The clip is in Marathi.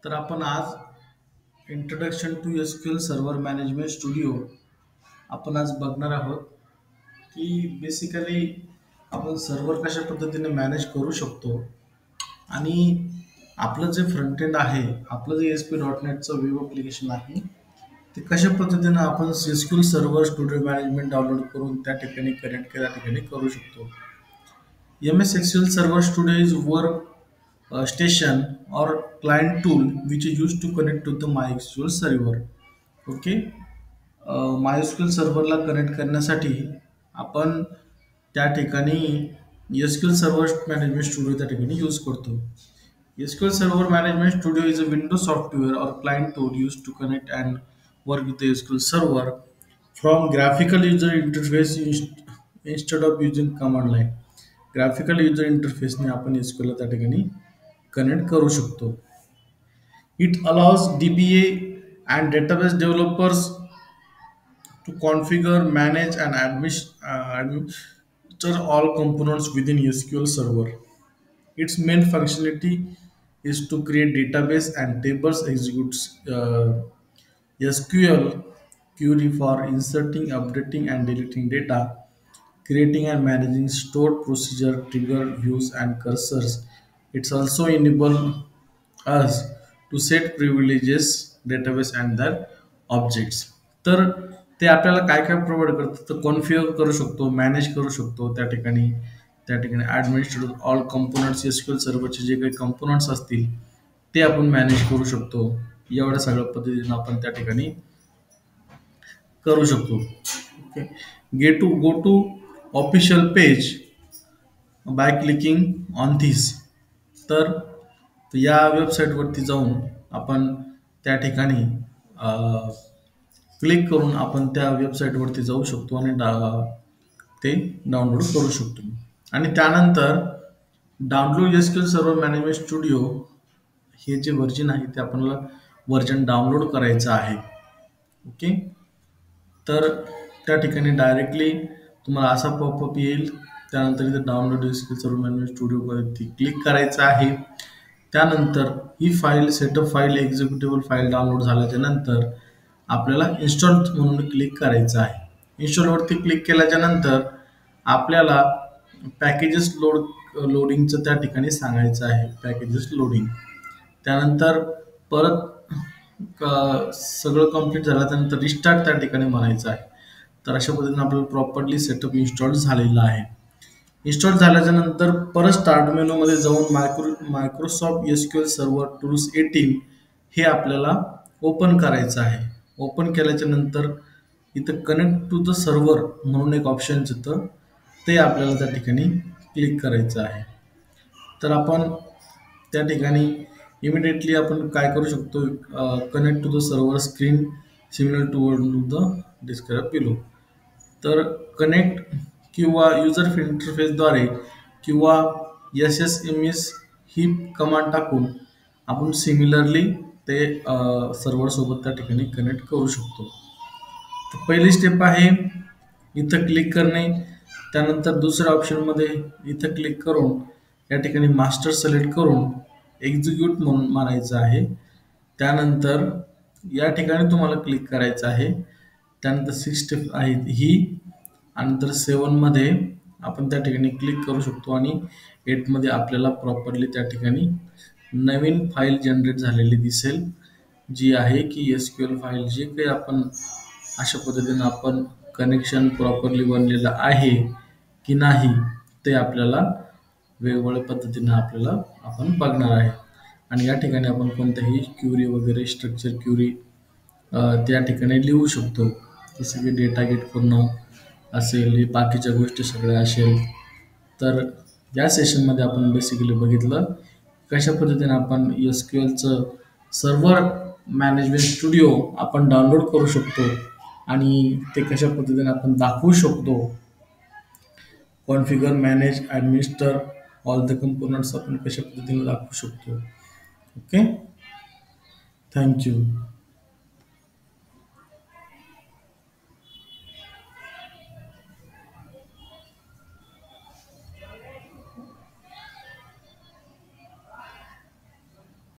तर आपण आज introduction to SQL server management studio आपण आज बघणार आहोत की बेसिकली आपण सर्व्हर कशा पद्धतीने मॅनेज करू शकतो आणि आपलं जे फ्रंट एंड आहे, आपलं जे एस पी डॉट नेटचं वेब ॲप्लिकेशन आहे, ते कशा पद्धतीनं आपण SQL server studio management download करून त्या ठिकाणी कनेक्ट त्या ठिकाणी करू शकतो. MS SQL Server Studio is work station or client tool which is used to connect to the MySQL server. Okay. MySQL सर्व्हरला कनेक्ट करण्यासाठी आपण त्या ठिकाणी SQL सर्व्हर मॅनेजमेंट स्टुडिओ त्या ठिकाणी यूज करतो. SQL Server Management Studio is a Windows software or client tool used to connect and work with the SQL Server from graphical user interface instead of using command line. Graphical user इंटरफेसने आपण एसक्यूएल त्या ठिकाणी कनेक्ट करू शकतो. It allows DBA and database developers to configure, manage, and administer all components within SQL Server. Its main functionality is to create database and tables, executes SQL query for inserting, updating, and deleting data, creating and managing stored procedure, trigger, views, and cursors. It's also enable us to set privileges, database, and their objects. तर ते आपल्याला काय काय प्रोव्हाइड करतात तर कॉन्फिगर करू शकतो, मॅनेज करू शकतो त्या ठिकाणी ॲडमिनिस्ट्रेट ऑल कंपोनंट्स एसक्यूएल सर्व्हरचे जे काही कंपोनंट्स असतील ते आपण मॅनेज करू शकतो. एवढ्या सगळ्या पद्धतीने आपण त्या ठिकाणी करू शकतो. Okay. Go to official page by clicking on this. तर या वेबसाईटवरती जाऊन आपण त्या ठिकाणी क्लिक करून आपण त्या वेबसाईटवरती जाऊ शकतो आणि ते डाउनलोड करू शकतो. आणि त्यानंतर download SQL server management studio हे जे व्हर्जन आहे ते आपल्याला व्हर्जन डाउनलोड करायचं आहे. ओके. तर त्या ठिकाणी डायरेक्टली तुम्हाला असा पॉपअप येईल. त्यानंतर इथे डाउनलोड एसक्यूएल सर्व्हर मॅनेजमेंट स्टुडिओवरती क्लिक करायचं आहे. त्यानंतर ही file setup file executable file download झाल्याच्या नंतर आपल्याला इन्स्टॉल म्हणून क्लिक करायचं आहे. इन्स्टॉलवरती क्लिक केल्याच्या नंतर आपल्याला पॅकेजेस लोडिंगचं त्या ठिकाणी सांगायचं आहे. Packages loading. त्यानंतर परत सगळं कंप्लीट झाल्यानंतर रिस्टार्ट त्या ठिकाणी म्हणायचं आहे. तर अशा पद्धतीने आपल्याला प्रॉपरली सेटअप इन्स्टॉल झालेला आहे. इन्स्टॉल झाल्याच्या नंतर परत स्टार्ट मेनूमध्ये जाऊन मायक्रोसॉफ्ट एसक्यूएल सर्व्हर टूल्स 18 हे आपल्याला ओपन करायचं आहे. ओपन केल्याच्या नंतर इथं कनेक्ट टू द सर्व्हर म्हणून एक ऑप्शन येतं, ते आपल्याला त्या ठिकाणी क्लिक करायचं आहे. तर आपण त्या ठिकाणी इमिडिएटली आपण काय करू शकतो, connect to the server screen similar to the describe below. तर कनेक्ट किंवा युजर इंटरफेसद्वारे किंवा SSMS ही कमांड टाकून आपण सिमिलरली ते सर्व्हर सोबत त्या ठिकाणी कनेक्ट करू शकतो. तर पहिली स्टेप आहे इथं क्लिक करणे. त्यानंतर दुसऱ्या ऑप्शनमध्ये इथं क्लिक करून या ठिकाणी मास्टर सिलेक्ट करून एक्झिक्यूट म्हणून मारायचं आहे. त्यानंतर या ठिकाणी तुम्हाला क्लिक करायचं आहे. त्यानंतर 6 स्टेप आहे ही आणि नंतर 7 मध्ये आपण त्या ठिकाणी क्लिक करू शकतो आणि 8 मध्ये आपल्याला प्रॉपरली त्या ठिकाणी नवीन फाईल जनरेट झालेली दिसेल, जी आहे की एसक्यूएल फाईल जे काही आपण अशा पद्धतीनं आपण कनेक्शन प्रॉपरली बनलेलं आहे की नाही ते आपल्याला वेगवेगळ्या पद्धतीनं आपण बघणार आहे. आणि या ठिकाणी आपण कोणत्याही क्युरी वगैरे स्ट्रक्चर क्युरी त्या ठिकाणी लिहू शकतो. जसं की डेटा गेट करणं असेल, बाकीच्या गोष्टी सगळ्या असेल. तर या सेशनमध्ये आपण बेसिकली बघितलं कशा पद्धतीने आपण एसक्यूएलचं सर्व्हर मॅनेजमेंट स्टुडिओ आपण डाउनलोड करू शकतो आणि ते कशा पद्धतीने आपण दाखवू शकतो. Configure, manage, administer all the components आपण कशा पद्धतीने दाखवू शकतो. ओके. थँक्यू.